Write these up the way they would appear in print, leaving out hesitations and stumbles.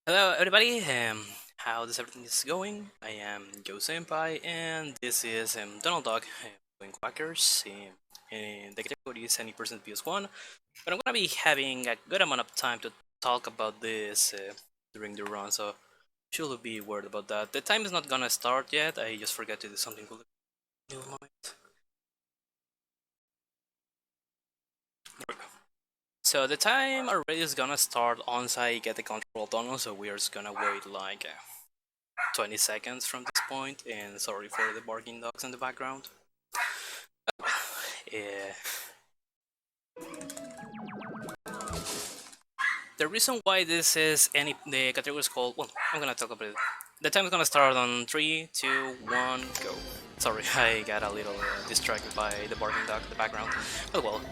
Hello, everybody. How does everything is going? I am Go Senpai, and this is Donald Dog, Goin Quackers. The category is any person PS1, but I'm gonna be having a good amount of time to talk about this during the run, so should be worried about that. The time is not gonna start yet. I just forgot to do something cool. Give me a moment. There we go. So the time already is gonna start once I get the control tunnel, so we are just gonna wait like 20 seconds from this point, and sorry for the barking dogs in the background. Yeah. The reason why this is the category is called, well, I'm gonna talk about it. The time is gonna start on 3, 2, 1, go. Sorry, I got a little distracted by the barking dog in the background. But well,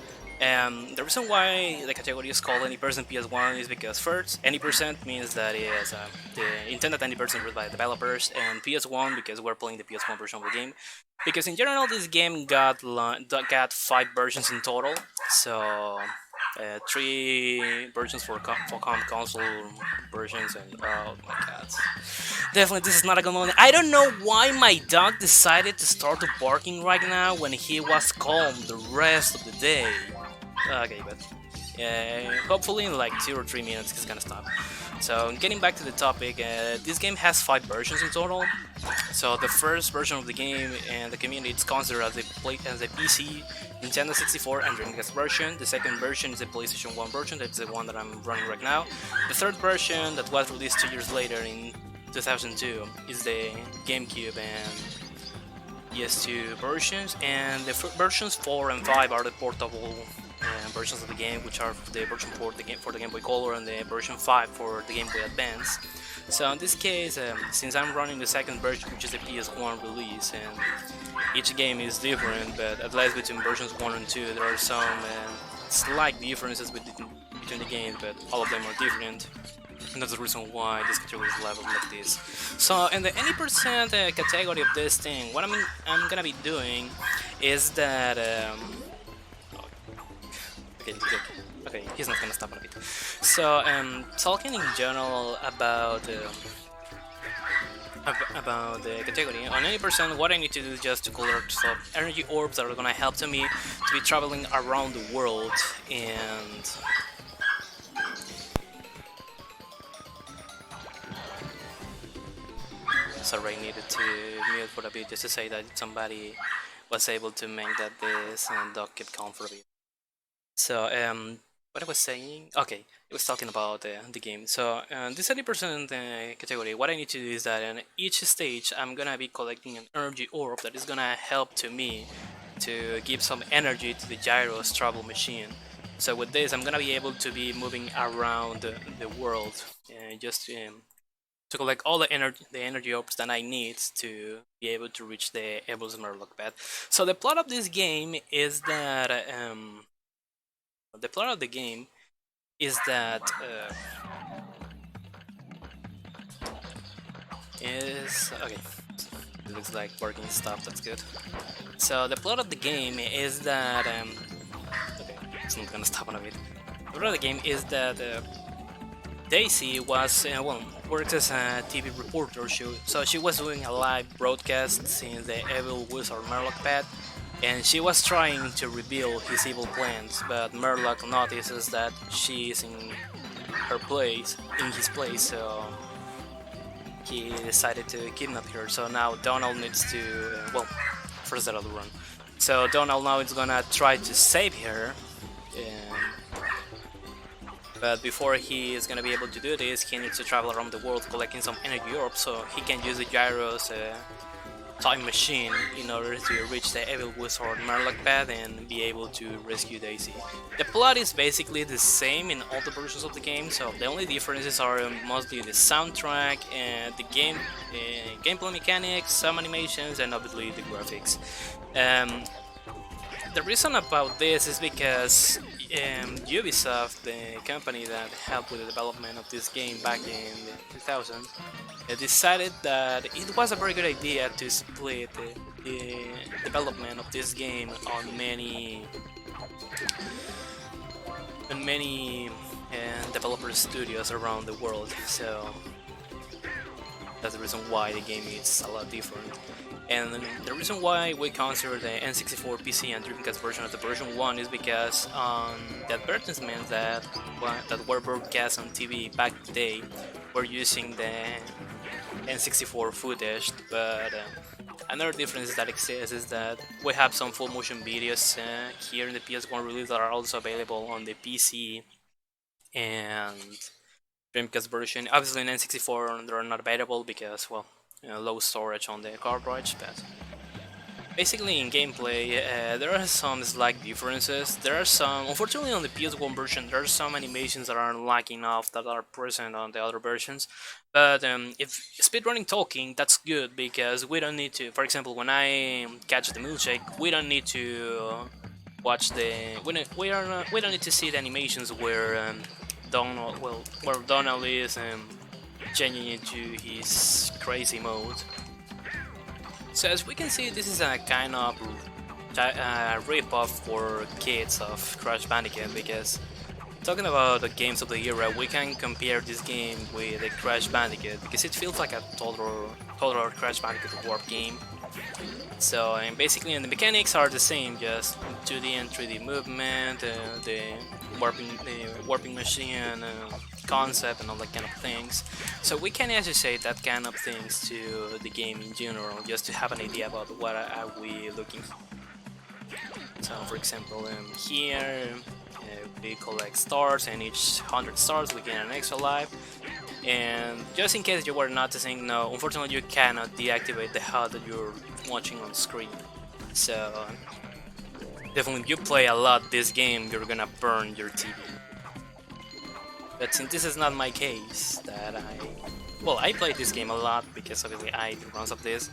the reason why the category is called Any Person PS1 is because first, any percent means that it is the intended any person by developers, and PS1 because we're playing the PS1 version of the game. Because in general, this game got 5 versions in total, so 3 versions for console versions, and oh my god, definitely this is not a good moment. I don't know why my dog decided to start barking right now when he was calm the rest of the day. Okay, but hopefully in like 2 or 3 minutes he's gonna stop. So getting back to the topic, this game has 5 versions in total. So the first version of the game and the community it's considered as a PC, Nintendo 64 and Dreamcast version. The second version is a PlayStation 1 version, that's the one that I'm running right now. The third version that was released 2 years later in 2002 is the GameCube and PS2 versions, and the versions 4 and 5 are the portable versions of the game, which are the version for the Game Boy Color and the version 5 for the Game Boy Advance. So in this case, since I'm running the second version, which is the PS1 release, and each game is different, but at least between versions 1 and 2 there are some slight differences between the games, but all of them are different. And that's the reason why this category is leveled like this. So in the any percent category of this thing, what I'm gonna be doing is that okay, okay, he's not gonna stop on a bit. So talking in general about the category on any percent, what I need to do is just to collect some energy orbs that are gonna help to me to be traveling around the world. And sorry, I needed to mute for a bit just to say that somebody was able to make that this and dog kept calm for a bit. So what I was saying, okay, I was talking about the game. So this 30% category, what I need to do is that in each stage I'm gonna be collecting an energy orb that is gonna help to me to give some energy to the gyros travel machine. So with this, I'm gonna be able to be moving around the world, just to collect all the energy orbs that I need to be able to reach the Evil's Murloc pad. So the plot of this game is that the plot of the game is that is okay. It looks like working stuff. That's good. So the plot of the game is that okay, it's not gonna stop on a bit. The plot of the game is that Daisy was well works as a TV reporter. So she was doing a live broadcast since the evil wizard Murloc pad, and she was trying to reveal his evil plans. But Murloc notices that she is in his place. So he decided to kidnap her. So now Donald needs to well, first that other run. So Donald now is gonna try to save her. But before he is gonna be able to do this, he needs to travel around the world collecting some energy orbs so he can use the gyros time machine in order to reach the evil wizard Murloc pad and be able to rescue Daisy. The plot is basically the same in all the versions of the game, so the only differences are mostly the soundtrack and the gameplay mechanics, some animations, and obviously the graphics. The reason about this is because Ubisoft, the company that helped with the development of this game back in 2000, decided that it was a very good idea to split the development of this game on many and developer studios around the world. So that's the reason why the game is a lot different. And the reason why we consider the N64 PC and Dreamcast version of the version 1 is because the advertisements that were broadcast on TV back in the day were using the N64 footage, but another difference that exists is that we have some full motion videos here in the PS1 release that are also available on the PC and Dreamcast version. Obviously in N64 they're not available because, well, low storage on the cartridge, but basically in gameplay there are some slight differences. There are some, unfortunately on the PS1 version, there are some animations that are lacking off that are present on the other versions. But if speedrunning talking, that's good because we don't need to, for example, when I catch the milkshake, we don't need to watch the, we don't need to see the animations where where Donald is changing into his crazy mode. So as we can see, this is a kind of rip-off for kids of Crash Bandicoot, because talking about the games of the era, we can compare this game with the Crash Bandicoot because it feels like a total Crash Bandicoot warp game. So and basically, and the mechanics are the same, just 2D and 3D movement, the warping machine concept, and all that kind of things. So we can associate that kind of things to the game in general, just to have an idea about what are we looking for. So for example, here we collect stars, and each 100 stars we get an extra life. And just in case you were noticing, no, unfortunately you cannot deactivate the HUD that you're watching on screen. So definitely if you play a lot this game, you're gonna burn your TV. But since this is not my case, I play this game a lot because obviously I do runs of this,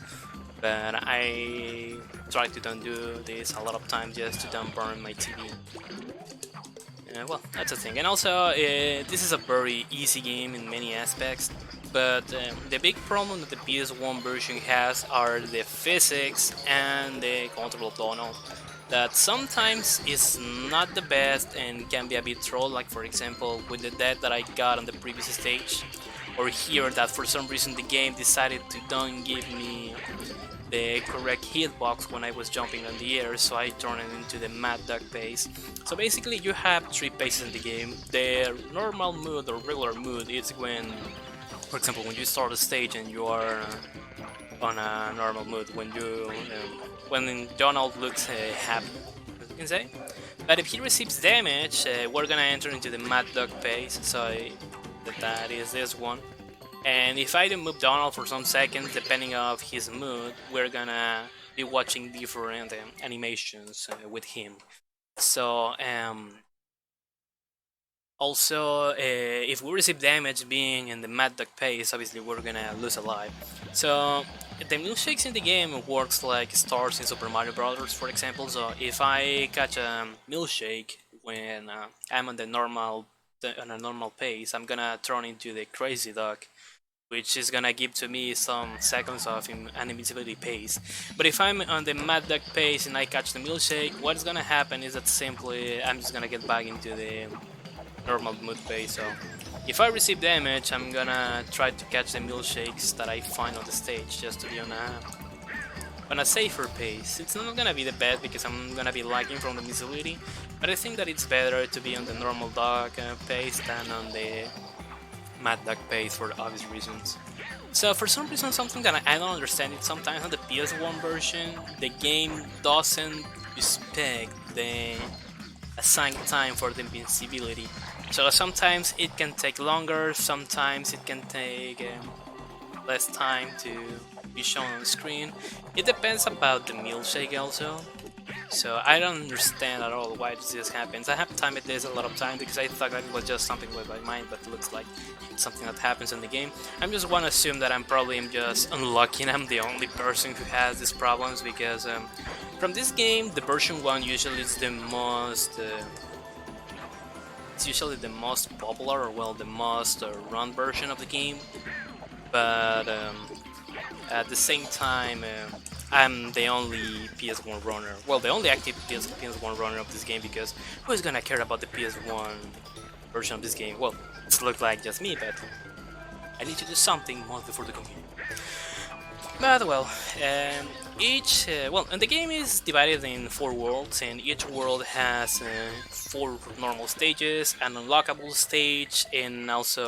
but I try to don't do this a lot of times just to don't burn my TV. Well, that's a thing. And also, this is a very easy game in many aspects, but the big problem that the PS1 version has are the physics and the control of Donald. That sometimes is not the best and can be a bit troll, like for example with the death that I got on the previous stage, or here that for some reason the game decided to don't give me the correct hitbox when I was jumping on the air, so I turned it into the Mad Dog pace. So basically you have 3 paces in the game. The normal mood or regular mood is when, for example, when you start a stage and you are on a normal mood, when Donald looks happy, as you can say. But if he receives damage, we're gonna enter into the Mad Dog pace, so that is this one. And if I don't move Donald for some seconds, depending on his mood, we're gonna be watching different animations with him. So also, if we receive damage being in the Mad Dog pace, obviously we're gonna lose a life. So the milkshakes in the game works like stars in Super Mario Brothers, for example. So if I catch a milkshake when I'm on a normal pace, I'm gonna turn into the Crazy Dog, which is gonna give to me some seconds of an invisibility pace. But if I'm on the Mad Dog pace and I catch the milkshake, what's gonna happen is that simply I'm just gonna get back into the normal mood pace. So if I receive damage, I'm gonna try to catch the milkshakes that I find on the stage, just to be on a safer pace. It's not gonna be the best because I'm gonna be lagging from the invisibility, but I think that it's better to be on the normal dog pace than on the Mad Dog pace for obvious reasons. So for some reason, something that I don't understand is sometimes on the PS1 version, the game doesn't respect the assigned time for the invincibility. So sometimes it can take longer, sometimes it can take less time to be shown on the screen. It depends about the milkshake also. So I don't understand at all why this happens. I have timed this a lot of times because I thought that it was just something with my mind, but it looks like it's something that happens in the game. I'm just want to assume that I'm probably just unlucky and I'm the only person who has these problems, because from this game, the version 1 usually is the most it's usually the most popular, or well, the most run version of the game. But at the same time, I'm the only PS1 runner. Well, the only active PS1 runner of this game, because who's gonna care about the PS1 version of this game. Well, it's looked like just me, but I need to do something mostly for the community. But well, and the game is divided in 4 worlds, and each world has 4 normal stages, an unlockable stage, and also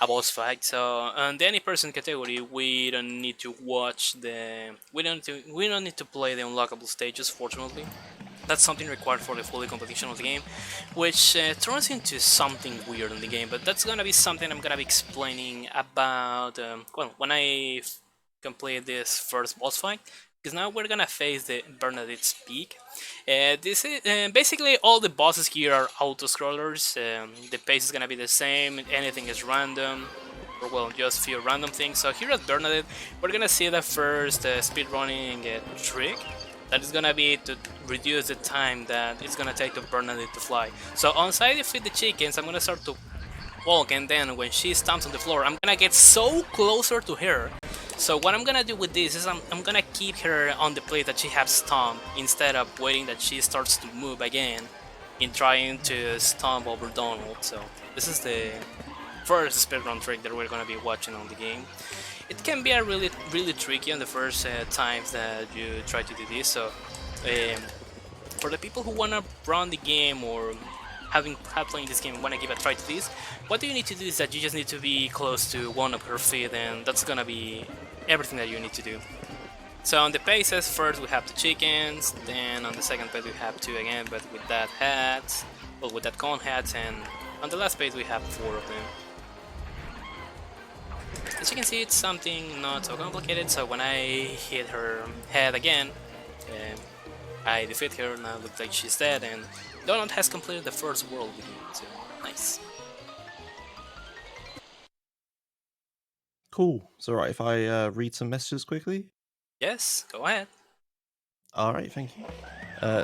a boss fight. So on the any person category, we don't need to watch the we don't need to play the unlockable stages. Fortunately, that's something required for the fully completion of the game, which turns into something weird in the game. But that's gonna be something I'm gonna be explaining about well, when I complete this first boss fight. Because now we're gonna face the Bernadette's Peak. This is basically all the bosses here are auto scrollers. The pace is gonna be the same. Anything is random, or well, just few random things. So here at Bernadette, we're gonna see the first speedrunning trick. That is gonna be to reduce the time that it's gonna take to Bernadette to fly. So on side you feed the chickens, I'm gonna start to walk, and then when she stomps on the floor, I'm gonna get so closer to her. So what I'm gonna do with this is I'm gonna keep her on the place that she has stomped instead of waiting that she starts to move again in trying to stomp over Donald. So this is the first speedrun trick that we're gonna be watching on the game. It can be a really tricky on the first times that you try to do this. So for the people who wanna run the game or have playing this game and wanna give a try to this, what you need to do is that you just need to be close to one of her feet, and that's gonna be everything that you need to do. So on the paces, first we have the chickens, then on the second page we have 2 again, but with that hat, well, with that cone hat, and on the last page we have 4 of them. As you can see, it's something not so complicated, so when I hit her head again, I defeat her, now it looks like she's dead, and Donald has completed the first world with me, so nice. Cool. It's alright if I read some messages quickly? Yes, go ahead. Alright, thank you.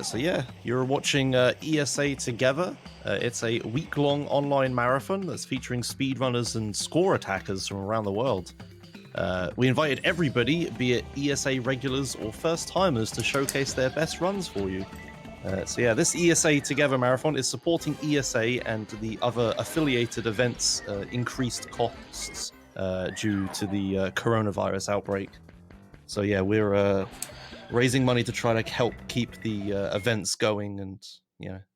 So yeah, you're watching ESA Together. It's a week-long online marathon that's featuring speedrunners and score attackers from around the world. We invited everybody, be it ESA regulars or first-timers, to showcase their best runs for you. So yeah, this ESA Together marathon is supporting ESA and the other affiliated events' increased costs due to the coronavirus outbreak. So yeah, we're raising money to try to help keep the events going and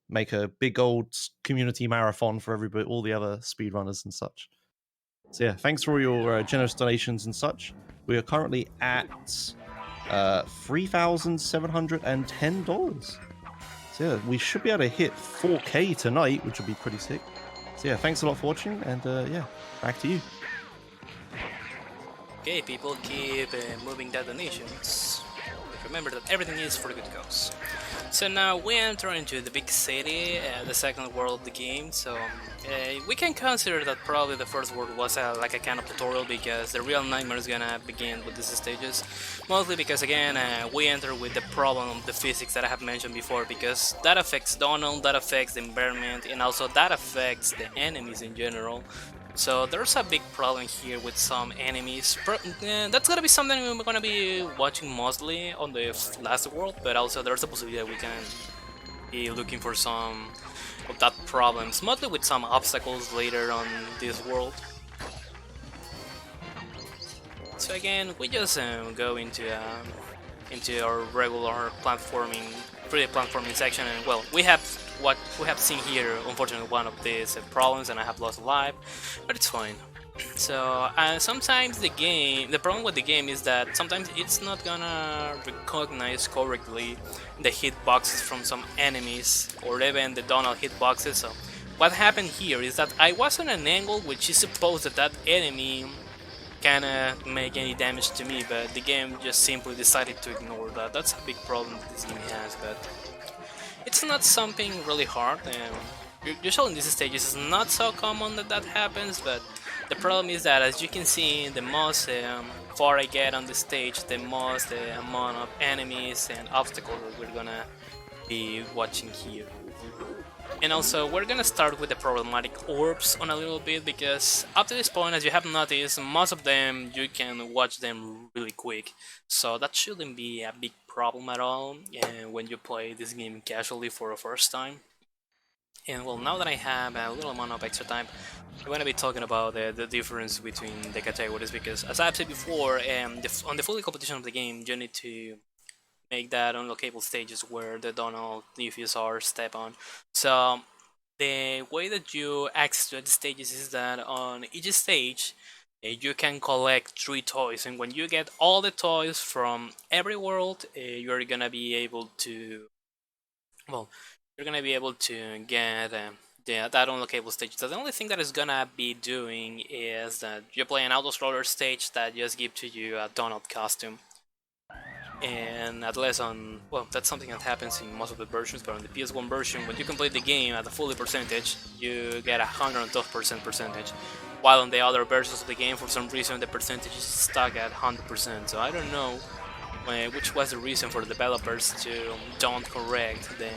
make a big old community marathon for everybody, all the other speedrunners and such. So yeah, thanks for all your generous donations and such. We are currently at $3,710. So yeah, we should be able to hit 4K tonight, which will be pretty sick. So yeah, thanks a lot for watching, and yeah, back to you. Okay, people, keep moving the donations. Remember that everything is for the good cause. So now we enter into the big city, the second world of the game. So we can consider that probably the first world was like a kind of tutorial, because the real nightmare is gonna begin with these stages. Mostly because again we enter with the problem of the physics that I have mentioned before, because that affects Donald, that affects the environment, and also that affects the enemies in general. So there's a big problem here with some enemies. That's gonna be something we're gonna be watching mostly on the last world, but also there's a possibility that we can be looking for some of that problems, mostly with some obstacles later on this world. So again, we just go into our regular platforming, 3D platforming section, and well, we have what we have seen here. Unfortunately, one of these problems, and I have lost a life, but it's fine. So sometimes the problem with the game is that sometimes it's not gonna recognize correctly the hitboxes from some enemies, or even the Donald hitboxes. So what happened here is that I was on an angle which is supposed that that enemy cannot make any damage to me, but the game just simply decided to ignore that. That's a big problem that this game has, but it's not something really hard. Usually in these stages it's not so common that that happens, but the problem is that, as you can see, the most far I get on the stage, the most amount of enemies and obstacles that we're gonna be watching here. And also, we're gonna start with the problematic orbs on a little bit, because up to this point, as you have noticed, most of them you can watch them really quick. So that shouldn't be a big problem at all when you play this game casually for the first time. And well, now that I have a little amount of extra time, I'm going to be talking about the difference between the categories because, as I've said before, on the fully competition of the game, you need to make that unlockable stages where the Donald Defies are step on. So the way that you access to the stages is that on each stage, you can collect 3 toys, and when you get all the toys from every world, you're gonna be able to, well, you're gonna be able to get that unlockable stage. So the only thing that is gonna be doing is that you play an auto scroller stage that just give to you a Donald costume. And at least on, well, that's something that happens in most of the versions, but on the PS1 version, when you complete the game at a fully percentage, you get 112% percentage. While on the other versions of the game, for some reason, the percentage is stuck at 100%. So I don't know which was the reason for the developers to don't correct the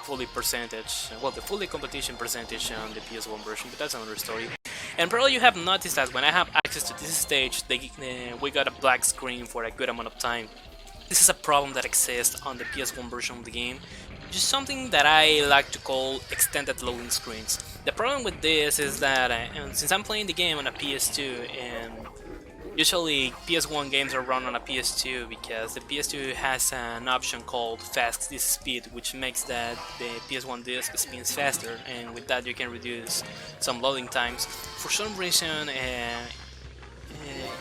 fully percentage, well, the fully competition percentage on the PS1 version, but that's another story. And probably you have noticed that when I have access to this stage, we got a black screen for a good amount of time. This is a problem that exists on the PS1 version of the game, just something that I like to call extended loading screens. The problem with this is that since I'm playing the game on a PS2, and usually PS1 games are run on a PS2 because the PS2 has an option called fast disk speed, which makes that the PS1 disc spins faster, and with that you can reduce some loading times. For some reason,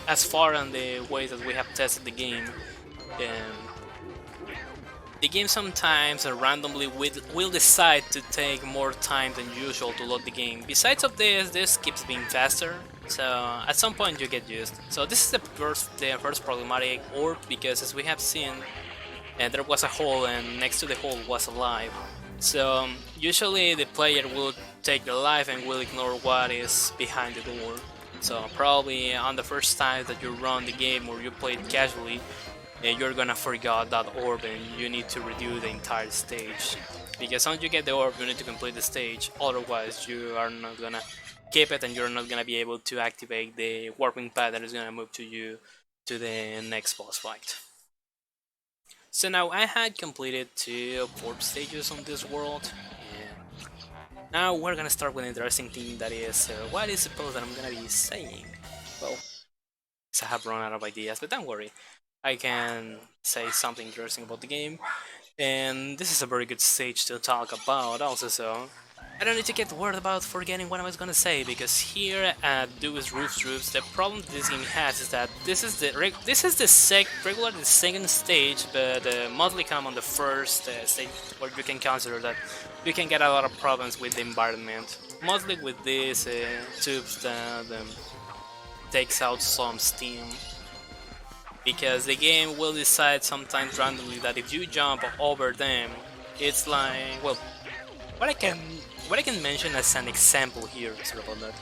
as far on the way that we have tested the game, the game sometimes randomly will decide to take more time than usual to load the game. Besides of this keeps being faster, so at some point you get used. So this is the first problematic orb, because as we have seen, there was a hole and next to the hole was a life. So usually the player will take the life and will ignore what is behind the door. So probably on the first time that you run the game or you play it casually, you're gonna forget that orb and you need to redo the entire stage. Because once you get the orb, you need to complete the stage, otherwise you are not gonna keep it and you're not gonna be able to activate the warping pad that is gonna move to you to the next boss fight. So now I had completed 2 warp stages on this world, and now we're gonna start with an interesting thing, that is, what is suppose that I'm gonna be saying? Well, I have run out of ideas, but don't worry. I can say something interesting about the game, and this is a very good stage to talk about also, so I don't need to get worried about forgetting what I was gonna say, because here at Do's Roofs, the problem this game has is that this is the regularly the second stage, but mostly come on the first stage, where you can consider that you can get a lot of problems with the environment, mostly with these tubes that takes out some steam, because the game will decide sometimes randomly that if you jump over them, it's like, well, what I can mention as an example here, sorry about that.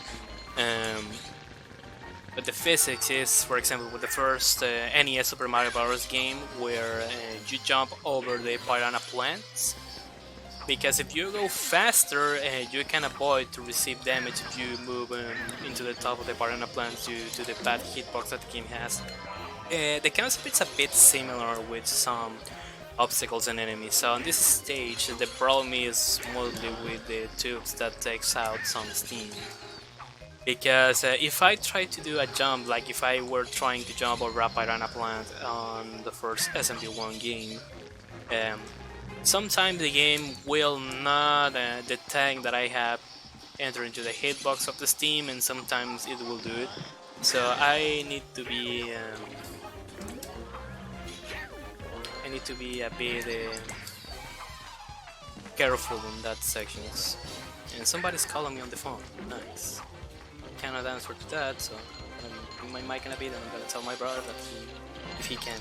But the physics is, for example, with the first NES Super Mario Bros. Game, where you jump over the piranha plants. Because if you go faster, you can avoid to receive damage if you move into the top of the piranha plants due to the bad hitbox that the game has. The concept is a bit similar with some obstacles and enemies. So on this stage, the problem is mostly with the tubes that takes out some steam. Because if I try to do a jump, like if I were trying to jump over a piranha plant on the first SMP1 game, sometimes the game will not detect that I have entered into the hitbox of the steam, and sometimes it will do it. So I need to be a bit careful in that sections. And somebody's calling me on the phone. Nice. I cannot answer to that, so my mic in a bit, and I'm gonna tell my brother that if he can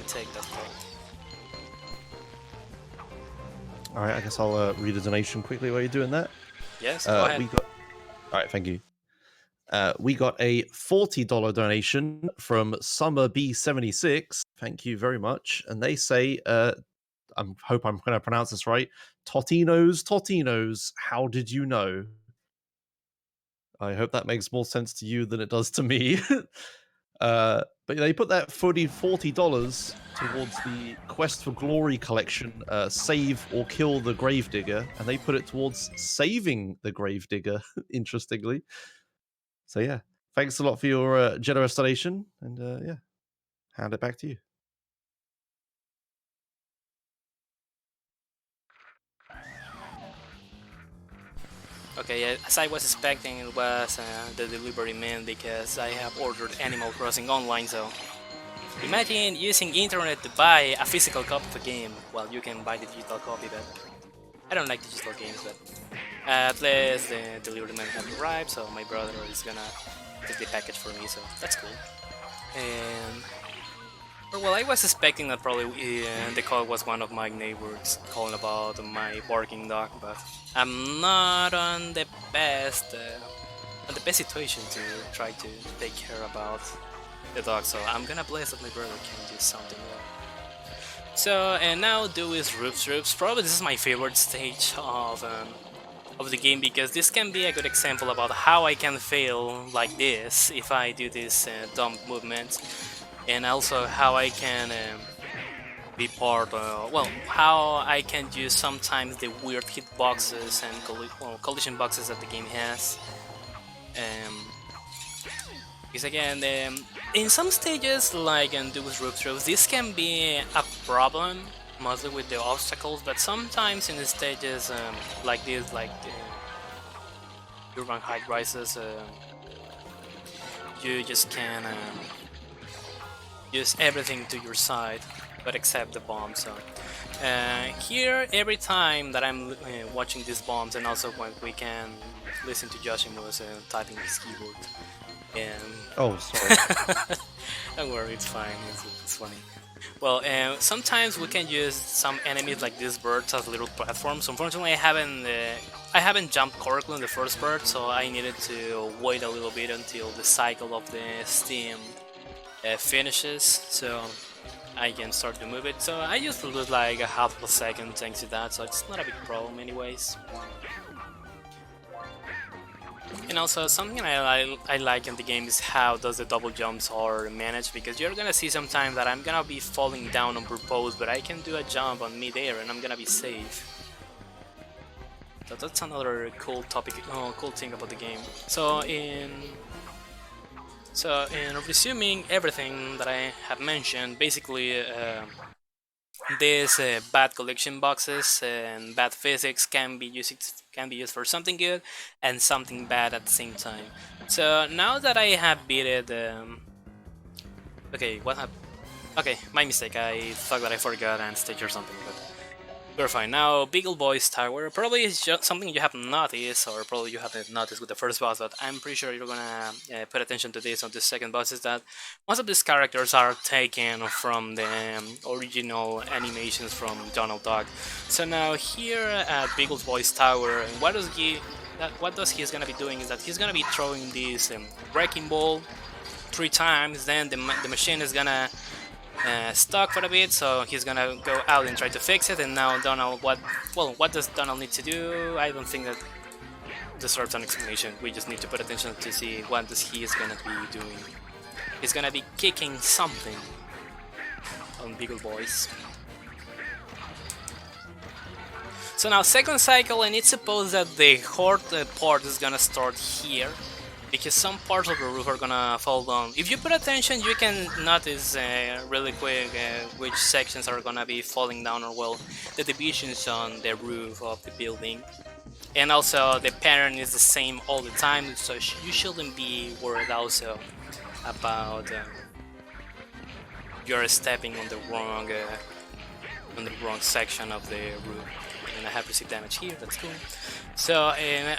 take that call. All right, I guess I'll read a donation quickly while you're doing that. Yes, go ahead. All right, thank you. We got a $40 donation from Summer B76. Thank you very much. And they say, I hope I'm going to pronounce this right. Totinos, how did you know? I hope that makes more sense to you than it does to me. But they put that $40 towards the Quest for Glory collection, save or kill the Gravedigger, and they put it towards saving the Gravedigger, interestingly. So yeah, thanks a lot for your generous donation, and yeah, hand it back to you. Okay, as I was expecting, it was the delivery man because I have ordered Animal Crossing Online, so imagine using internet to buy a physical copy of a game. Well, you can buy the digital copy, but I don't like digital games, but at least the delivery man has arrived, so my brother is gonna take the package for me, so that's cool. And well, I was expecting that probably the call was one of my neighbors calling about my barking dog, but I'm not on the best situation to try to take care about the dog, so I'm gonna bless that my brother can do something well. So, and now do is roofs. Probably this is my favorite stage of the game because this can be a good example about how I can fail like this if I do this dumb movement, and also how I can be part well, how I can use sometimes the weird hitboxes and collision boxes that the game has. Because again, in some stages, like in Duke's Roof Throws, this can be a problem, mostly with the obstacles, but sometimes in the stages like this, like the urban height rises, you just can use everything to your side, but except the bomb. So here, every time that I'm watching these bombs, and also when we can listen to Yoshimu's typing his keyboard. And oh, sorry. don't worry, it's fine. It's funny. Well, sometimes we can use some enemies like these birds as little platforms. Unfortunately, I haven't jumped correctly in the first bird, so I needed to wait a little bit until the cycle of the steam finishes, so I can start to move it. So I used to lose like a half a second thanks to that, so it's not a big problem anyways. And also something I like in the game is how does the double jumps are managed, because you're gonna see sometime that I'm gonna be falling down on purpose, but I can do a jump on mid-air and I'm gonna be safe. So that's another cool topic, cool thing about the game. So in resuming everything that I have mentioned, basically these bad collection boxes and bad physics can be used for something good and something bad at the same time. So now that I have beat it, okay, what happened? Okay, my mistake. I thought that I forgot an stage or something, but we're fine. Now, Beagle Boy's Tower probably is just something you haven't noticed, or probably you haven't noticed with the first boss, but I'm pretty sure you're gonna put attention to this on the second boss, is that most of these characters are taken from the original animations from Donald Duck. So now here at Beagle Boy's Tower, what he's gonna be doing is that he's gonna be throwing this wrecking ball 3 times, then the machine is gonna stuck for a bit, so he's gonna go out and try to fix it. And now Donald, what does Donald need to do? I don't think that deserves an explanation. We just need to put attention to see what he is gonna be doing. He's gonna be kicking something on Beagle Boys. So now second cycle, and it's supposed that the horde part is gonna start here, because some parts of the roof are gonna fall down. If you put attention, you can notice really quick which sections are gonna be falling down, or well, the divisions on the roof of the building. And also the pattern is the same all the time, so you shouldn't be worried also about you're stepping on the wrong section of the roof. And I have received damage here, that's cool. So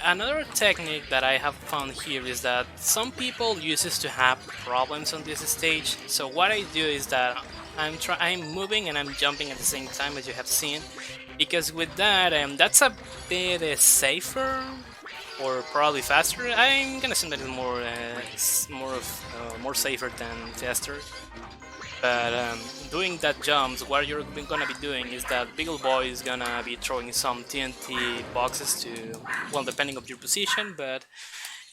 another technique that I have found here is that some people uses to have problems on this stage. So what I do is that I'm moving and I'm jumping at the same time, as you have seen, because with that that's a bit safer, or probably faster. I'm gonna assume that it's more safer than faster. But doing that jumps, what you're gonna be doing is that Beagle Boy is gonna be throwing some TNT boxes to, well, depending on your position, but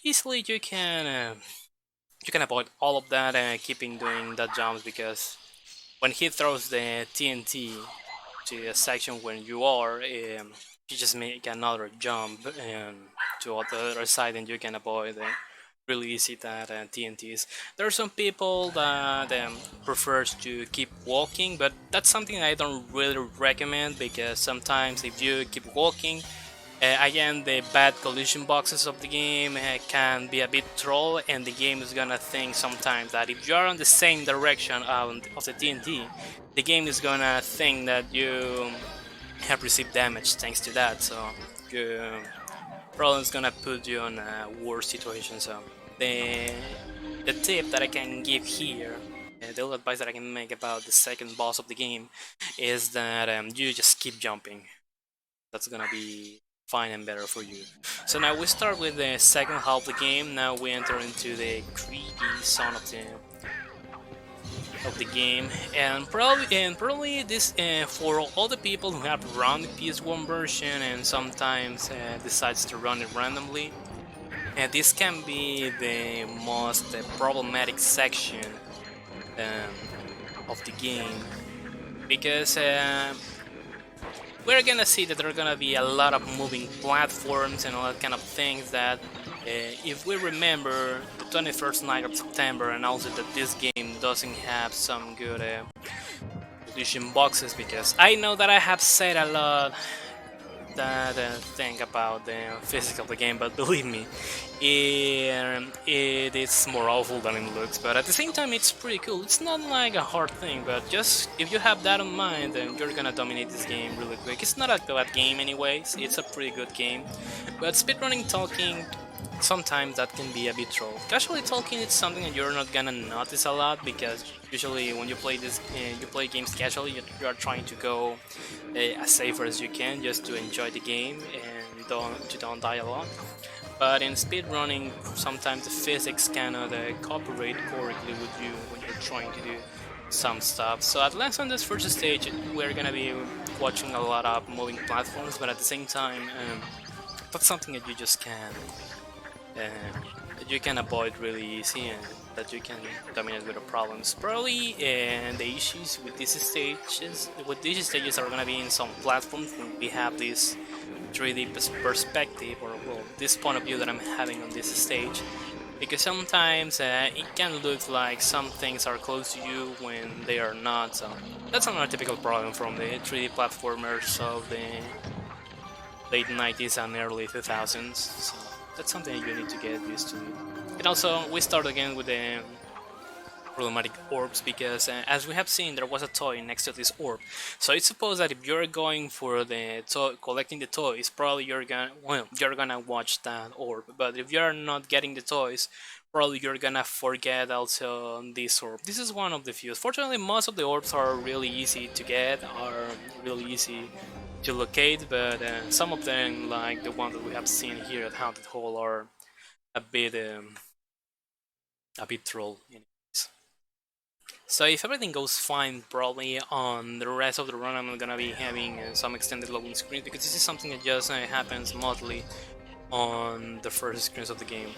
easily you can you can avoid all of that and keeping doing that jumps, because when he throws the TNT to a section when you are, you just make another jump to the other side, and you can avoid really easy that TNTs. There are some people that prefers to keep walking, but that's something I don't really recommend, because sometimes if you keep walking, again, the bad collision boxes of the game can be a bit troll, and the game is gonna think sometimes that if you are on the same direction of the TNT, the game is gonna think that you have received damage thanks to that. So you probably is gonna put you in a worse situation. So the the tip that I can give here, the little advice that I can make about the second boss of the game, is that you just keep jumping. That's gonna be fine and better for you. So now we start with the second half of the game. Now we enter into the creepy zone of the game, and probably this for all the people who have run the PS1 version and sometimes decides to run it randomly. And this can be the most problematic section of the game, because we're gonna see that there are gonna be a lot of moving platforms and all that kind of things that if we remember the 21st night of September, and also that this game doesn't have some good collision boxes, because I know that I have said a lot that thing about the physics of the game, but believe me, it is more awful than it looks. But at the same time, it's pretty cool. It's not like a hard thing, but just if you have that in mind, then you're gonna dominate this game really quick. It's not a bad game anyways, it's a pretty good game. But speedrunning talking, sometimes that can be a bit troll. Casually talking, it's something that you're not gonna notice a lot, because usually when you play you play games casually, you are trying to go as safer as you can, just to enjoy the game and don't die a lot. But in speedrunning, sometimes the physics cannot cooperate correctly with you when you're trying to do some stuff. So at least on this first stage, we're gonna be watching a lot of moving platforms, but at the same time, that's something that you just can that you can avoid really easy, and that you can dominate with the problems. Probably the issues with these stages are gonna be in some platforms when we have this 3D perspective, or well, this point of view that I'm having on this stage, because sometimes it can look like some things are close to you when they are not. So that's another typical problem from the 3D platformers of the late 90s and early 2000s. So that's something you need to get used to. And also, we start again with the problematic orbs, because as we have seen, there was a toy next to this orb. So it's supposed that if you're going for the toy, collecting the toys, probably you're gonna watch that orb. But if you're not getting the toys, probably you're gonna forget also this orb. This is one of the few. Fortunately, most of the orbs are really easy to get, are really easy to locate, but some of them, like the one that we have seen here at Haunted Hall, are a bit troll. So if everything goes fine, probably on the rest of the run I'm gonna be having some extended loading screens, because this is something that just happens mostly on the first screens of the game.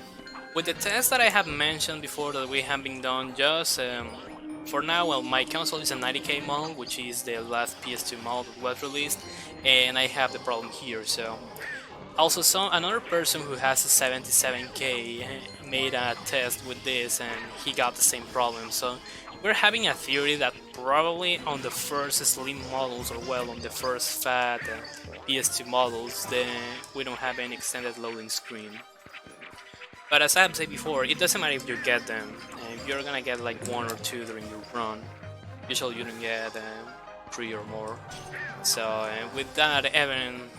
With the test that I have mentioned before that we have been done, just for now, well, my console is a 90K model, which is the last PS2 model that was released, and I have the problem here. So also, another person who has a 77K made a test with this, and he got the same problem. So we're having a theory that probably on the first slim models, or well, on the first fat PS2 models, we don't have any extended loading screen. But as I have said before, it doesn't matter if you get them. You're gonna get like 1 or 2 during your run. Usually you don't get 3 or more. So with that, even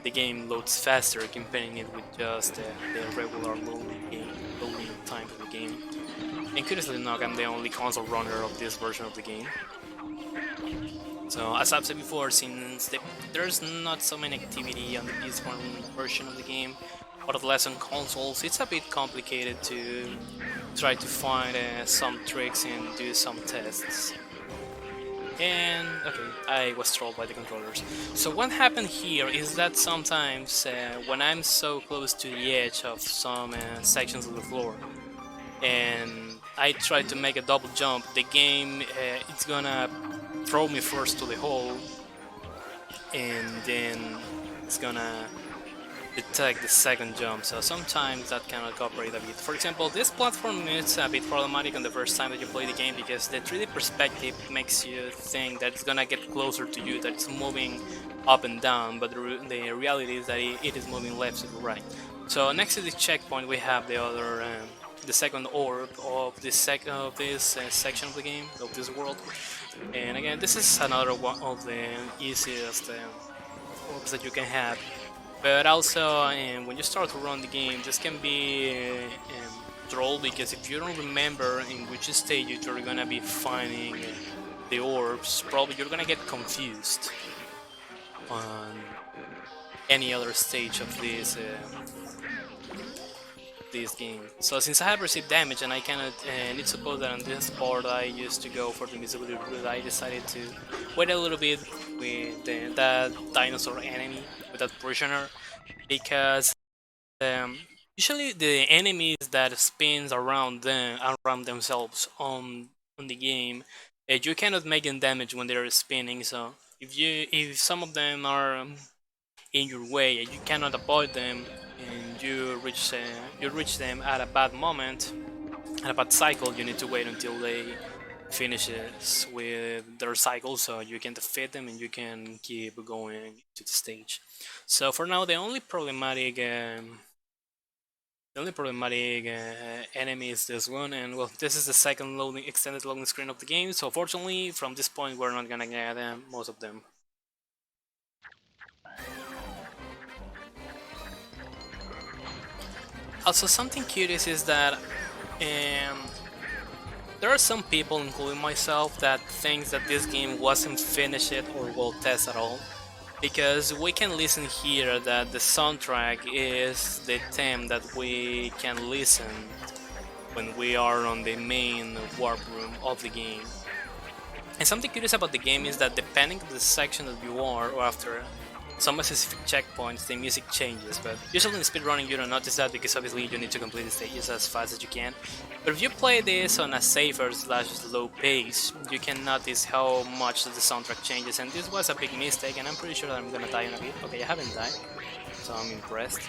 the game loads faster, comparing it with just the regular loading time of the game. And curiously enough, I'm the only console runner of this version of the game. So as I've said before, since there's not so many activity on the PS1 version of the game, but less on consoles, it's a bit complicated to try to find some tricks and do some tests. And okay, I was trolled by the controllers. So what happened here is that sometimes when I'm so close to the edge of some sections of the floor, and I try to make a double jump, the game it's gonna throw me first to the hole, and then it's gonna detect the second jump. So sometimes that cannot cooperate a bit. For example, this platform is a bit problematic on the first time that you play the game because the 3D perspective makes you think that it's gonna get closer to you, that it's moving up and down, but the reality is that it is moving left to the right. So next to this checkpoint, we have the other, the second orb of this section of the game, of this world. And again, this is another one of the easiest orbs that you can have. But also, when you start to run the game, this can be troll because if you don't remember in which stage you're gonna be finding the orbs, probably you're gonna get confused on any other stage of this game. So since I have received damage and I cannot, and it's supposed that on this part I used to go for the invisibility route, I decided to wait a little bit with that dinosaur enemy, with that prisoner, because um, usually the enemies that spins around themselves on the game, you cannot make them damage when they're spinning. So if some of them are in your way and you cannot avoid them, and you reach them at a bad moment, at a bad cycle, you need to wait until they finishes with their cycle so you can defeat them and you can keep going to the stage. So for now, the only problematic enemy is this one, and well, this is the second extended loading screen of the game. So fortunately, from this point, we're not gonna get most of them. Also, something curious is that there are some people, including myself, that thinks that this game wasn't finished or well tested at all. Because we can listen here that the soundtrack is the theme that we can listen when we are on the main warp room of the game. And something curious about the game is that depending on the section that you are, or after some specific checkpoints, the music changes, but usually in speedrunning you don't notice that because obviously you need to complete the stages as fast as you can. But if you play this on a safer / slow pace, you can notice how much the soundtrack changes, and this was a big mistake, and I'm pretty sure that I'm gonna die in a bit. Okay, I haven't died, so I'm impressed.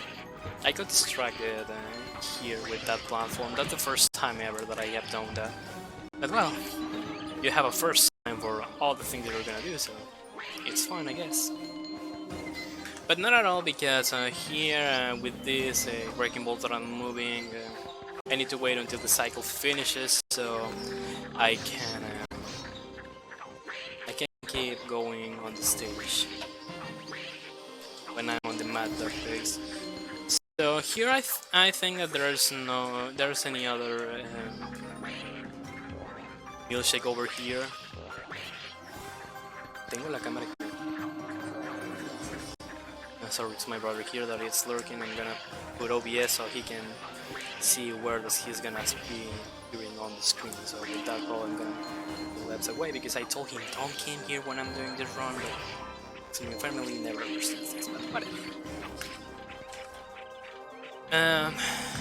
I got distracted here with that platform. That's the first time ever that I have done that. But well, you have a first time for all the things that you're gonna do, so it's fine, I guess. But not at all, because here with this breaking balls that I'm moving, I need to wait until the cycle finishes so I can keep going on the stage when I'm on the mad dark phase. So here I think that there's any other milkshake over here. Tengo la cámara. Sorry, it's my brother here that is lurking. I'm gonna put OBS so he can see where he's gonna be appearing on the screen. So with that, I'm gonna move that away because I told him don't come here when I'm doing this run, but so my family never understands this. But whatever.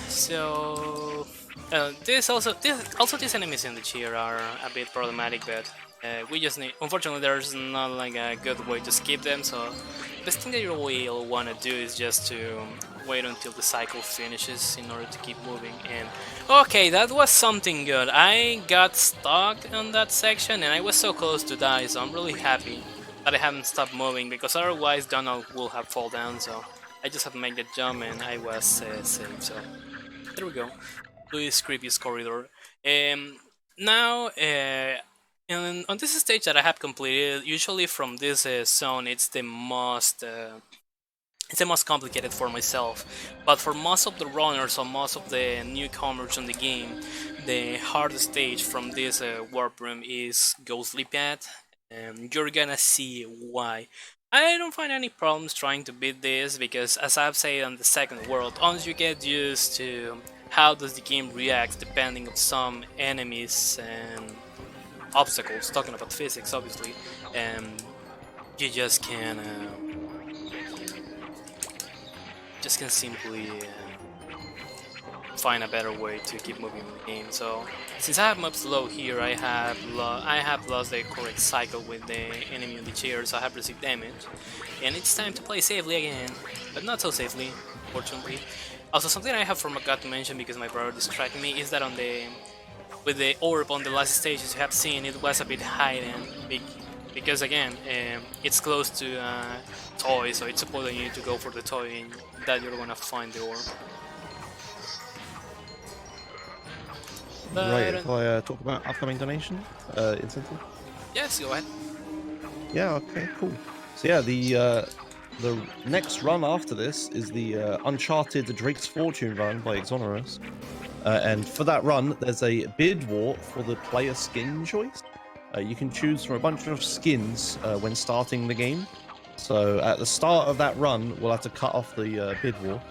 So these enemies in the chair are a bit problematic, but we just need. Unfortunately, there's not like a good way to skip them. So the best thing that you will want to do is just to wait until the cycle finishes in order to keep moving. And okay, that was something good. I got stuck on that section, and I was so close to die. So I'm really happy that I haven't stopped moving because otherwise Donald will have fallen down. So I just had to make that jump and I was safe. So there we go. This creepy corridor. Now, on this stage that I have completed, usually from this zone, it's the most complicated for myself. But for most of the runners or most of the newcomers in the game, the hardest stage from this warp room is Ghostly Path. And you're gonna see why. I don't find any problems trying to beat this because, as I've said on the second world, once you get used to how does the game react depending on some enemies and obstacles, talking about physics obviously, you just can simply find a better way to keep moving in the game. So since I have moved slow here, I have lost the correct cycle with the enemy on the chair, so I have received damage, and it's time to play safely again, but not so safely, fortunately. Also, something I have forgot to mention because my brother distracted me is that on the with the orb on the last stage, as you have seen, it was a bit hidden because again, it's close to toy, so it's supposed that you need to go for the toy and that you're gonna find the orb. Right, But if I talk about upcoming donation incentive. yes, go ahead. Yeah, okay, cool. So yeah, the next run after this is the Uncharted Drake's Fortune run by Exonerous. And for that run, there's a bid war for the player skin choice. You can choose from a bunch of skins when starting the game. So at the start of that run, we'll have to cut off the bid war.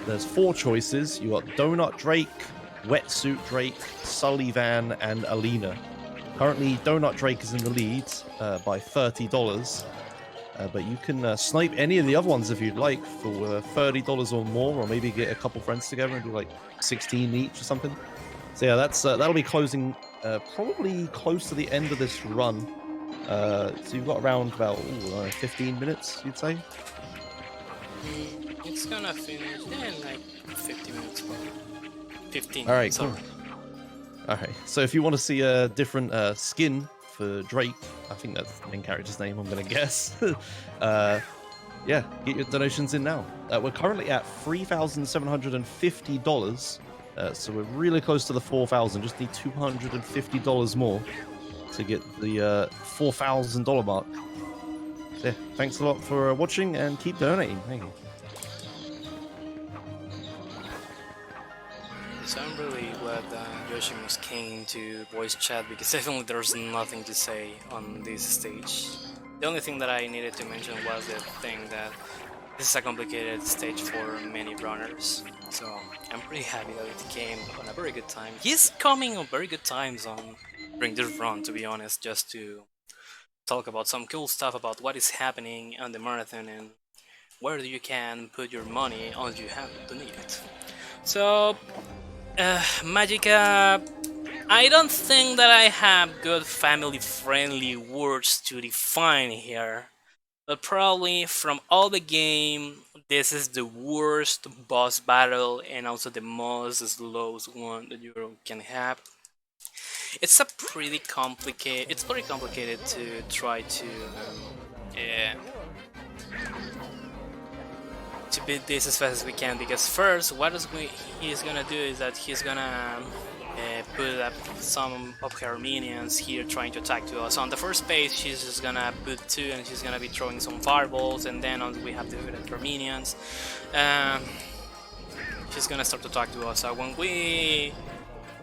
There's 4 choices. You got Donut Drake, Wetsuit Drake, Sullivan, and Alina. Currently, Donut Drake is in the lead by $30. But you can snipe any of the other ones if you'd like for $30 or more, or maybe get a couple friends together and do like 16 each or something. So yeah, that'll be closing probably close to the end of this run. So you've got around about 15 minutes, you'd say. It's gonna finish in like 50 minutes, probably. 15 All right, minutes, cool. sorry. All right. So if you want to see a different skin for Drake, I think that's the main character's name. I'm gonna guess. Yeah, get your donations in now. We're currently at $3,750. So we're really close to the 4,000. Just need $250 more to get the $4,000 mark. So yeah, thanks a lot for watching and keep donating. Thank you. So I'm really glad that Yoshimus came to voice chat because definitely there's nothing to say on this stage. The only thing that I needed to mention was the thing that this is a complicated stage for many runners. So I'm pretty happy that it came on a very good time. He's coming on very good times on during this run, to be honest, just to talk about some cool stuff about what is happening on the marathon and where you can put your money once you have to need it. So Magica, I don't think that I have good family-friendly words to define here, but probably from all the game, this is the worst boss battle and also the most slowest one that you can have. It's a pretty complicated. It's very complicated to try to beat this as fast as we can because first he's gonna do is that he's gonna put up some of her minions here trying to attack to us. On the first phase she's just gonna put 2 and she's gonna be throwing some fireballs, and then we have to hit her minions. She's gonna start to attack to us. So when we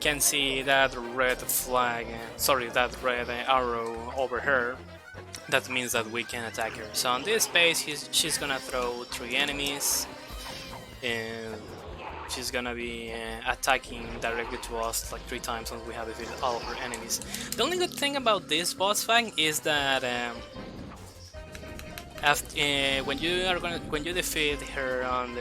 can see that red flag, that red arrow over her, that means that we can attack her. So on this phase, she's gonna throw 3 enemies, and she's gonna be attacking directly to us like 3 times once we have defeated all of her enemies. The only good thing about this boss fight is that when you defeat her on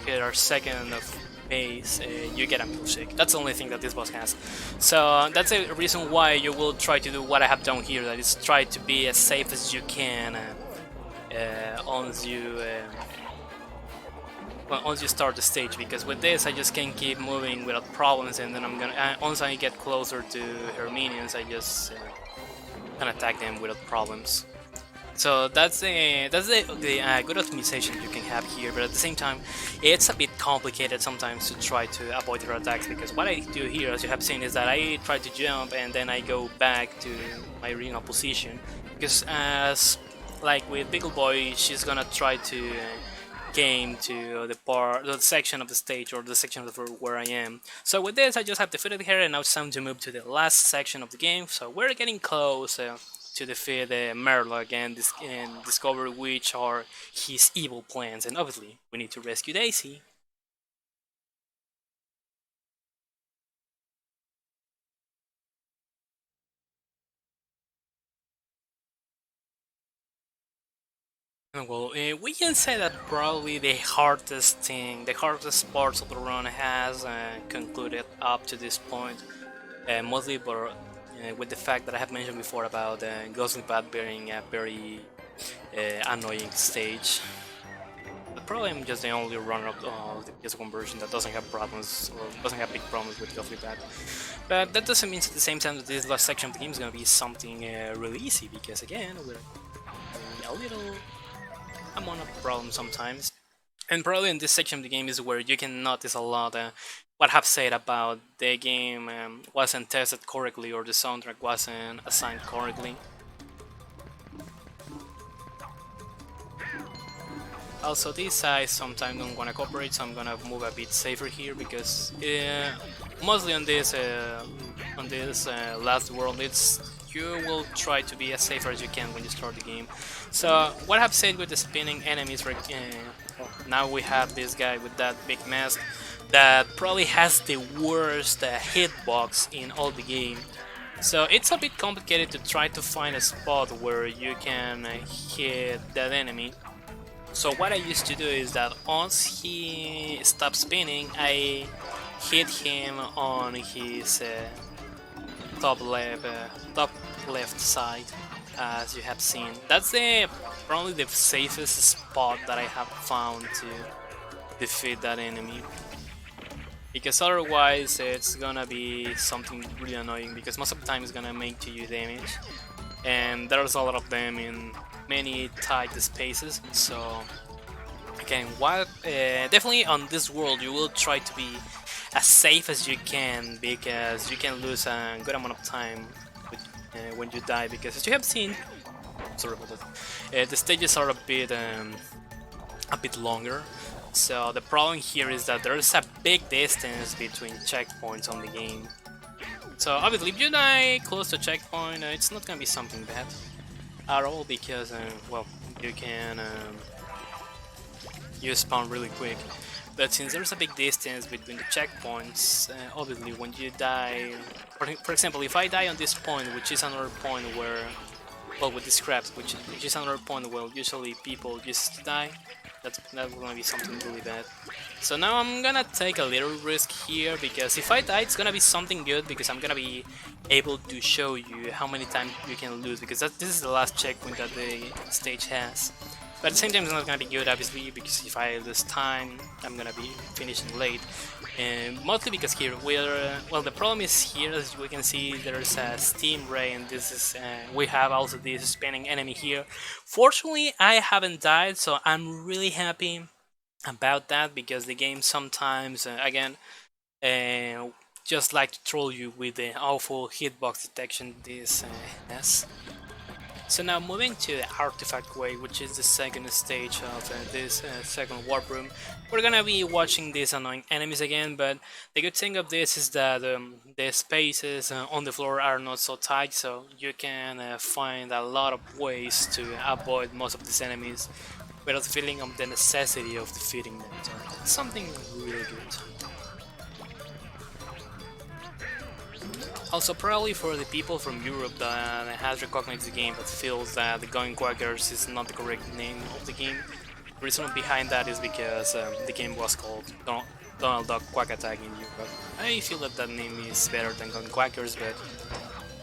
her second of base, you get a milkshake. That's the only thing that this boss has. So that's a reason why you will try to do what I have done here. That is try to be as safe as you can once you start the stage. Because with this, I just can keep moving without problems, and then once I get closer to her minions, I just can attack them without problems. So that's the good optimization you can have here, but at the same time, it's a bit complicated sometimes to try to avoid her attacks, because what I do here, as you have seen, is that I try to jump and then I go back to my original position, because as like with Pickle Boy, she's gonna try to came to the section of the stage or the section of where I am. So with this, I just have defeated her, and now it's time to move to the last section of the game. So we're getting close to defeat Merlock and discover which are his evil plans, and obviously we need to rescue Daisy. Well, we can say that probably the hardest thing, the hardest parts of the run has concluded up to this point, mostly with the fact that I have mentioned before about Ghostly Path being a very annoying stage. But probably I'm just the only runner of the PS1 version that doesn't have problems or doesn't have big problems with Ghostly Path. But that doesn't mean at the same time that this last section of the game is gonna be something really easy, because again we're having a little amount of problems sometimes. And probably in this section of the game is where you can notice a lot what I have said about the game wasn't tested correctly or the soundtrack wasn't assigned correctly. Also, this side sometimes don't want to cooperate, so I'm gonna move a bit safer here because mostly on this last world, you will try to be as safe as you can when you start the game. So what I've said with the spinning enemies, now we have this guy with that big mask that probably has the worst hitbox in all the game. So it's a bit complicated to try to find a spot where you can hit that enemy. So what I used to do is that once he stopped spinning, I hit him on his top left side, as you have seen. That's probably the safest spot that I have found to defeat that enemy. Because otherwise it's gonna be something really annoying, because most of the time it's gonna make to you damage. And there's a lot of them in many tight spaces, so again, definitely on this world you will try to be as safe as you can, because you can lose a good amount of time when you die, because as you have seen, sorry about that, the stages are a bit longer. So the problem here is that there's a big distance between checkpoints on the game. So obviously if you die close to a checkpoint, it's not gonna be something bad at all, because well, you spawn really quick. But since there's a big distance between the checkpoints, obviously when you die, for example, if I die on this point, which is another point where, well, with these scraps, which is another point where usually people just die, that's gonna be something really bad. So now I'm gonna take a little risk here, because if I die it's gonna be something good, because I'm gonna be able to show you how many times you can lose, because this is the last checkpoint that the stage has. But at the same time it's not gonna be good, obviously, because if I lose time I'm gonna be finishing late. And mostly because here well, the problem is here, as we can see, there's a steam ray, and this is we have also this spinning enemy here. Fortunately I haven't died, so I'm really happy about that, because the game sometimes again just like to troll you with the awful hitbox detection this has. So now moving to the artifact way, which is the second stage of this second warp room, we're gonna be watching these annoying enemies again, but the good thing of this is that the spaces on the floor are not so tight, so you can find a lot of ways to avoid most of these enemies without feeling of the necessity of defeating them. So it's something really good. Also, probably for the people from Europe that has recognized the game but feels that the Goin Quackers is not the correct name of the game, the reason behind that is because the game was called Donald Duck Quack Attack in Europe. I feel that that name is better than Goin Quackers, but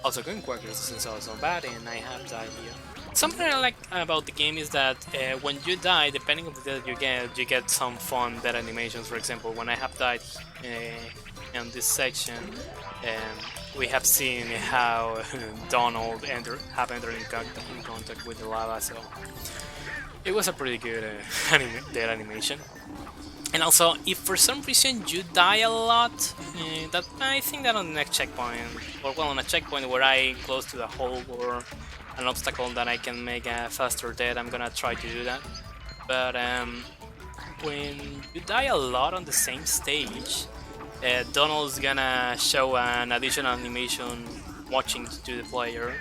also Goin Quackers isn't so bad, and I have died here. Something I like about the game is that when you die, depending on the death you get some fun death animations. For example, when I have died in this section, we have seen how Donald entered in contact with the lava, so it was a pretty good death animation. And also, if for some reason you die a lot, that I think that on the next checkpoint, or well, on a checkpoint where I close to the hole or an obstacle that I can make a faster death, I'm gonna try to do that. But when you die a lot on the same stage, Donald's gonna show an additional animation watching to the player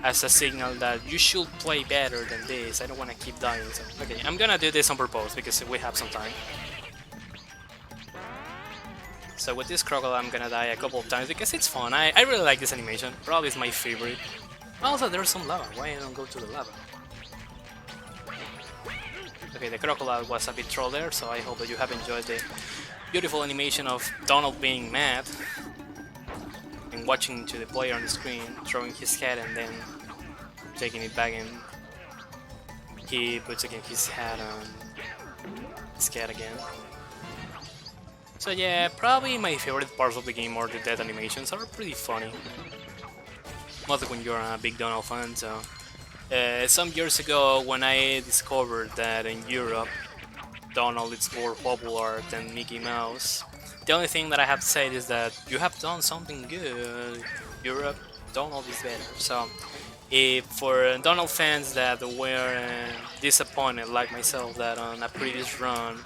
as a signal that you should play better than this. I don't want to keep dying. So, okay, I'm gonna do this on purpose because we have some time. So with this crocodile I'm gonna die a couple of times because it's fun. I really like this animation. Probably it's my favorite. Also, there's some lava. Why I don't go to the lava? Okay, the crocodile was a bit troll there, so I hope that you have enjoyed the beautiful animation of Donald being mad and watching to the player on the screen, throwing his head and then taking it back, and he puts again his head on his head again. So yeah, probably my favorite parts of the game are the death animations. Are pretty funny, mostly when you're a big Donald fan. So some years ago, when I discovered that in Europe Donald is more popular than Mickey Mouse, the only thing that I have to say is that you have done something good. Europe, Donald is better. So if for Donald fans that were disappointed, like myself, that on a previous run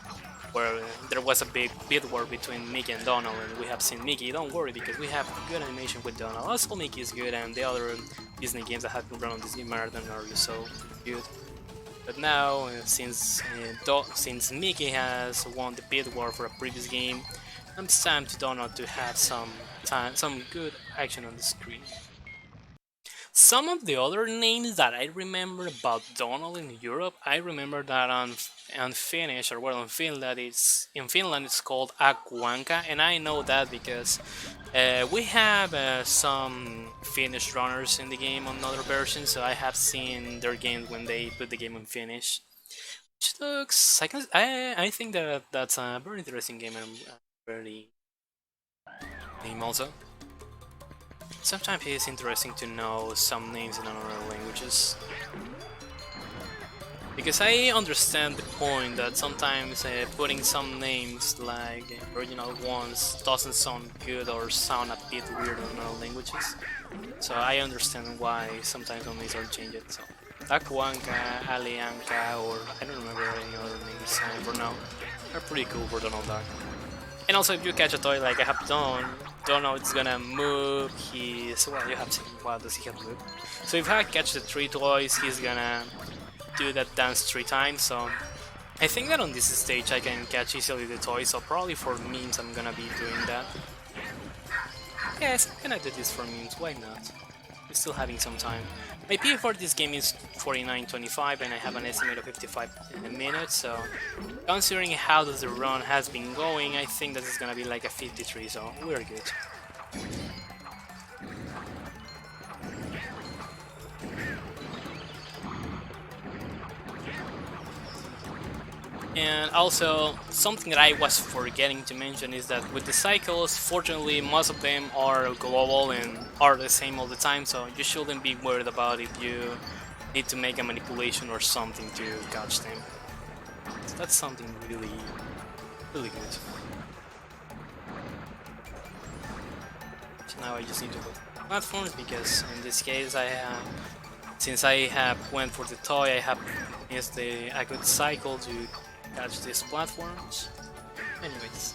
where there was a big bid war between Mickey and Donald, and we have seen Mickey, don't worry because we have good animation with Donald. Also, Mickey is good, and the other Disney games that have been run on Disney Marathon are so good. But now, since Mickey has won the bid war for a previous game, it's time to Donald to have some good action on the screen. Some of the other names that I remember about Donald in Europe, I remember that on Finnish, or well, on Finland, it's called Aquanka, and I know that because we have some Finnish runners in the game on other versions, so I have seen their games when they put the game in Finnish. Which looks, I think that that's a very interesting game and very name also. Sometimes it is interesting to know some names in other languages, because I understand the point that sometimes putting some names like original ones doesn't sound good or sound a bit weird in other languages. So I understand why sometimes some names are changed. So Takuanka, Alianka, or I don't remember any other names for now. They're pretty cool for Donald Duck. And also, if you catch a toy like I have done, Donald is gonna move his. Well, you have seen. Wow, does he have to move? So if I catch the 3 toys, he's gonna do that dance 3 times. So I think that on this stage I can catch easily the toys. So probably for memes, I'm gonna be doing that. Yes, I'm gonna do this for memes. Why not? We're still having some time. My PA for this game is 49.25 and I have an estimate of 55 minutes, so considering how the run has been going, I think that it's gonna be like a 53, so we're good. And also, something that I was forgetting to mention is that with the cycles, fortunately most of them are global and are the same all the time, so you shouldn't be worried about if you need to make a manipulation or something to catch them. So that's something really good. So now I just need to put platforms, because in this case since I have went for the toy, I have used a good cycle to catch these platforms. Anyways.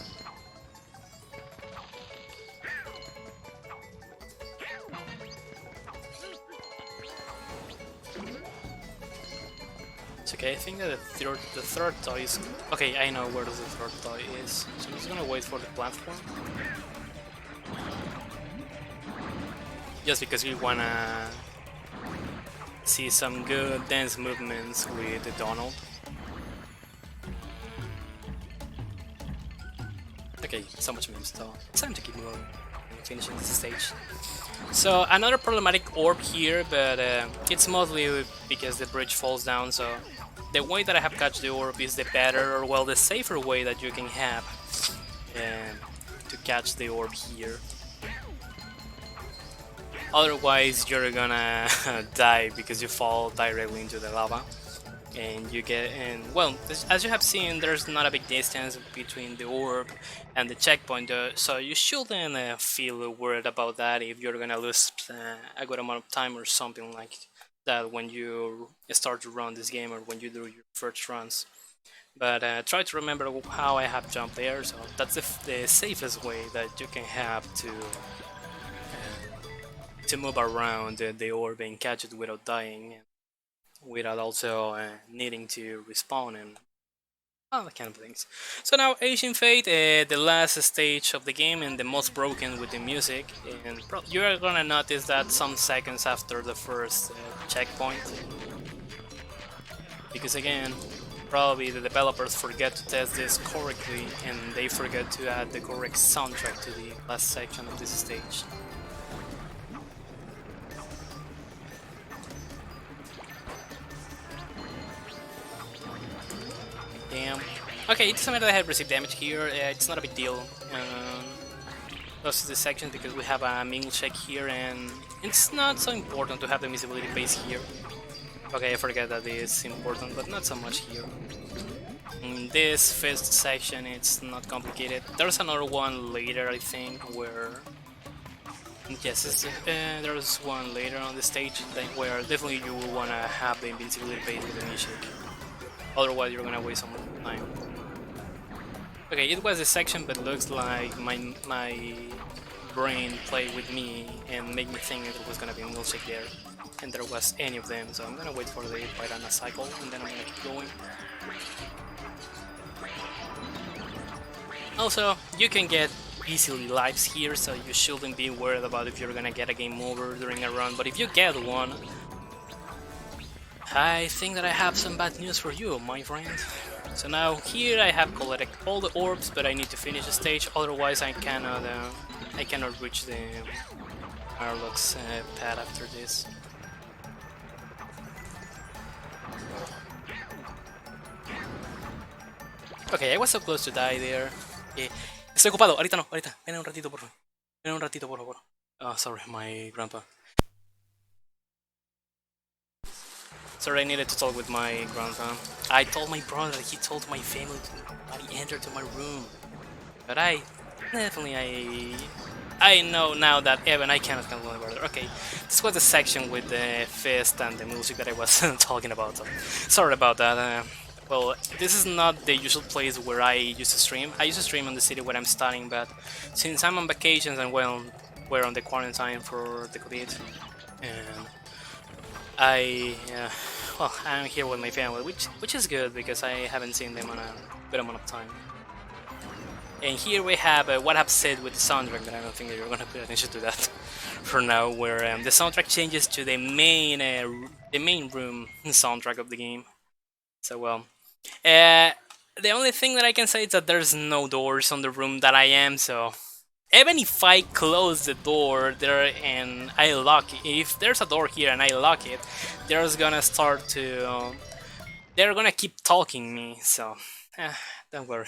It's okay, I think that the third toy is... Okay, I know where the third toy is. So I'm just gonna wait for the platform. Just because we wanna see some good dance movements with Donald. Okay, so much memes, so it's time to keep moving and finishing this stage. So another problematic orb here, but it's mostly because the bridge falls down, so the way that I have catch the orb is the better, or well, the safer way that you can have to catch the orb here. Otherwise you're gonna die because you fall directly into the lava. And you get well, as you have seen, there's not a big distance between the orb and the checkpoint, so you shouldn't feel worried about that if you're gonna lose a good amount of time or something like that when you start to run this game or when you do your first runs. But try to remember how I have jumped there, so that's the safest way that you can have to move around the orb and catch it without dying, without also needing to respawn and all that kind of things. So now Asian Fate, the last stage of the game and the most broken with the music, and you're gonna notice that some seconds after the first checkpoint, because again Probably the developers forget to test this correctly and they forget to add the correct soundtrack to the last section of this stage. Damn. Okay, it doesn't matter that I have received damage here, it's not a big deal. Those are the sections because we have a mingle check here and it's not so important to have the invisibility base here. Okay, I forget that it is important, but not so much here. In this first section it's not complicated. There's another one later, I think, where... Yes, there's one later on the stage where definitely you will want to have the invincibility base with the initiate. Otherwise you're gonna waste some time. Okay, it was a section, but looks like my brain played with me and made me think there was gonna be a milkshake there, and there was any of them. So I'm gonna wait for the Piranha cycle, and then I'm gonna keep going. Also, you can get easily lives here, so you shouldn't be worried about if you're gonna get a game over during a run. But if you get one, I think that I have some bad news for you, my friend. So now here I have collected all the orbs, but I need to finish the stage, otherwise I cannot reach the Arloc's pad after this. Okay, I was so close to die there. Estoy ocupado, ahorita no, ahorita. Ven un ratito, por favor. Ven un ratito, por favor. Oh, sorry, my grandpa. Sorry, I needed to talk with my grandpa. I told my brother that he told my family to enter to my room. But I know now that even I cannot control my brother. Okay, this was the section with the fist and the music that I was talking about. So sorry about that. Well, this is not the usual place where I used to stream. I used to stream in the city where I'm studying, but since I'm on vacations and well, we're on the quarantine for the COVID, and well, I'm here with my family, which is good because I haven't seen them on a good amount of time. And here we have what I've said with the soundtrack, but I don't think that you're gonna pay attention to that for now. Where the soundtrack changes to the main room soundtrack of the game. So well, the only thing that I can say is that there's no doors on the room that I am. So even if I close the door there and I lock it, if there's a door here and I lock it, they're gonna start to... they're gonna keep talking me, so... don't worry.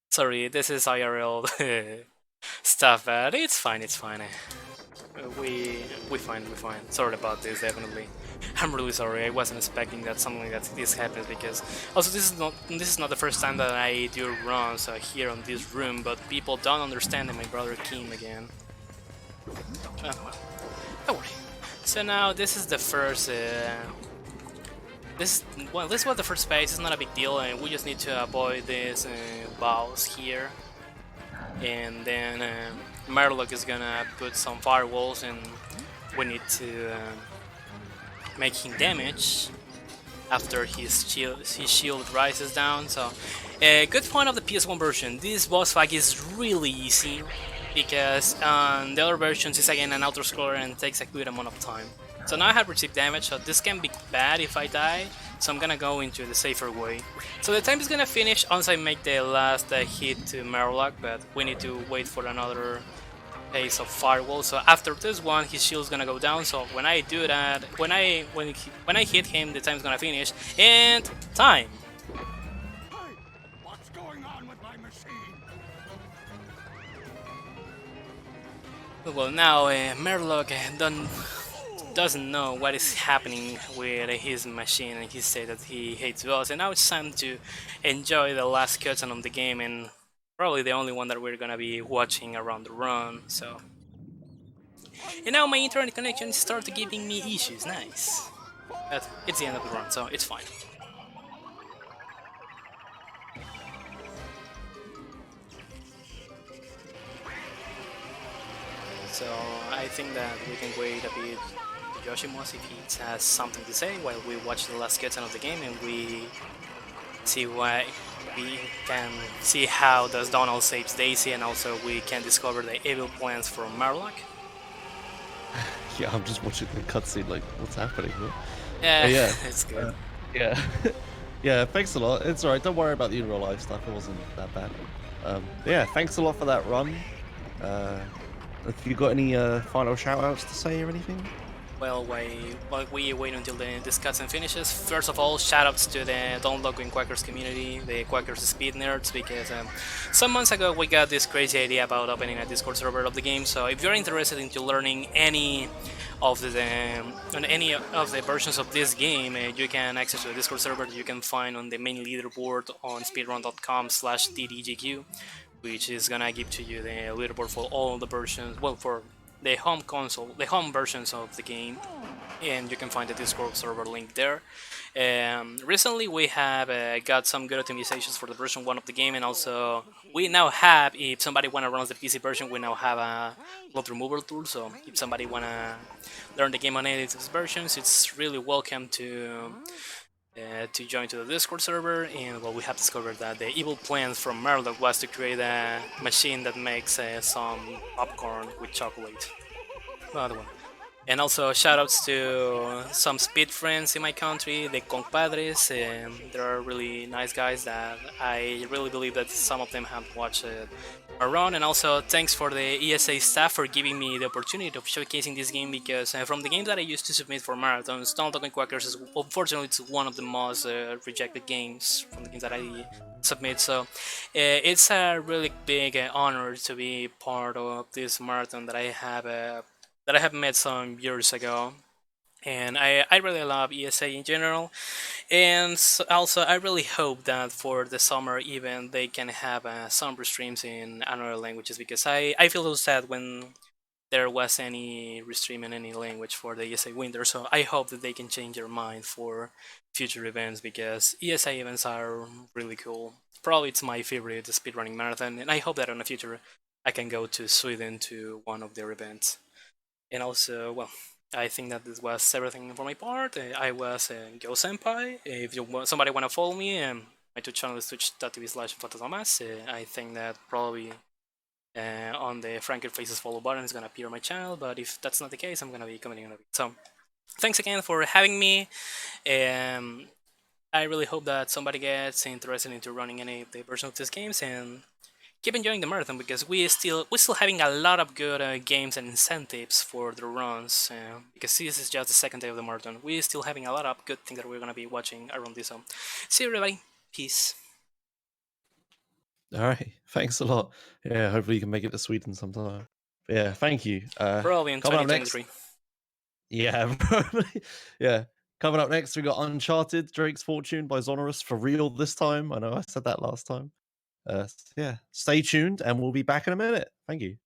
Sorry, this is IRL stuff, but it's fine, it's fine. We fine. Sorry about this, definitely. I'm really sorry, I wasn't expecting that something like this happens, because also this is not the first time that I do runs here on this room, but people don't understand that my brother came again. Well, don't worry. So now this is the first this was the first phase. It's not a big deal, and we just need to avoid these bows here, and then Murloc is gonna put some firewalls, and we need to make him damage after his shield rises down. So, good point of the PS1 version. This boss fight is really easy because on the other versions it's again an auto-scroller and takes a good amount of time. So now I have received damage, so this can be bad if I die. So I'm gonna go into the safer way. So the time is gonna finish once I make the last hit to Murloc, but we need to wait for another phase of firewall. So after this one, his shield's gonna go down. So when I do that, when I hit him, the time's gonna finish. And time. Hey, what's going on with my machine? Well, now Murloc doesn't know what is happening with his machine, and he said that he hates boss. And now it's time to enjoy the last cutscene of the game, and probably the only one that we're gonna be watching around the run. So, and now my internet connection started giving me issues. Nice, but it's the end of the run, so it's fine. So I think that we can wait a bit to Yoshimos if he has something to say while we watch the last cutscene of the game, and we see why we can see how does Donald saves Daisy, and also we can discover the evil plans from Murloc. Yeah, I'm just watching the cutscene, like, what's happening? Yeah, yeah, it's good. yeah. Yeah, thanks a lot. It's alright. Don't worry about the in real life stuff. It wasn't that bad. Yeah, thanks a lot for that run. Uh, if you got any final shout outs to say or anything? Well, while we wait until this cutscene finishes, first of all, shoutouts to the Don't Log Goin Quackers community, the Quackers Speed Nerds, because some months ago we got this crazy idea about opening a Discord server of the game. So if you're interested into learning any of the on any of the versions of this game, you can access to a Discord server that you can find on the main leaderboard on speedrun.com/ddgq, which is gonna give to you the leaderboard for all the versions. Well, for the home console, the home versions of the game, and you can find the Discord server link there. Recently, we have got some good optimizations for the version 1 of the game, and also we now have, if somebody wanna run the PC version, we now have a load removal tool. So if somebody wanna learn the game on any of these versions, it's really welcome to join to the Discord server. And well, we have discovered that the evil plan from Murdoch was to create a machine that makes some popcorn with chocolate. Another one. And also shoutouts to some speed friends in my country, the compadres. They're really nice guys that I really believe that some of them have watched my run. And also thanks for the ESA staff for giving me the opportunity of showcasing this game, because from the games that I used to submit for marathons, Goin Quackers is unfortunately it's one of the most rejected games from the games that I submit. So it's a really big honor to be part of this marathon that I have met some years ago. And I really love ESA in general. And also, I really hope that for the summer event they can have some restreams in another languages, because I feel so sad when there was any restream in any language for the ESA winter. So I hope that they can change their mind for future events, because ESA events are really cool. Probably it's my favorite speedrunning marathon, and I hope that in the future I can go to Sweden to one of their events. And also, well, I think that this was everything for my part. I was Go Senpai. If somebody want to follow me, my Twitch channel is twitch.tv/UnFantasmaMas. I think that probably on the Franken Faces follow button is going to appear on my channel, but if that's not the case, I'm going to be commenting on it. So, thanks again for having me. I really hope that somebody gets interested into running any of the versions of these games, and keep enjoying the marathon, because we're still having a lot of good games and incentives for the runs, because this is just the second day of the marathon. We're still having a lot of good things that we're gonna be watching around this. So, see you everybody. Peace. All right. Thanks a lot. Yeah, hopefully you can make it to Sweden sometime. Yeah, thank you. Probably in Coming up next. 2023. Yeah, probably. Yeah. Coming up next, we got Uncharted, Drake's Fortune by Zonorous for real this time. I know I said that last time. Yeah, stay tuned and we'll be back in a minute. Thank you.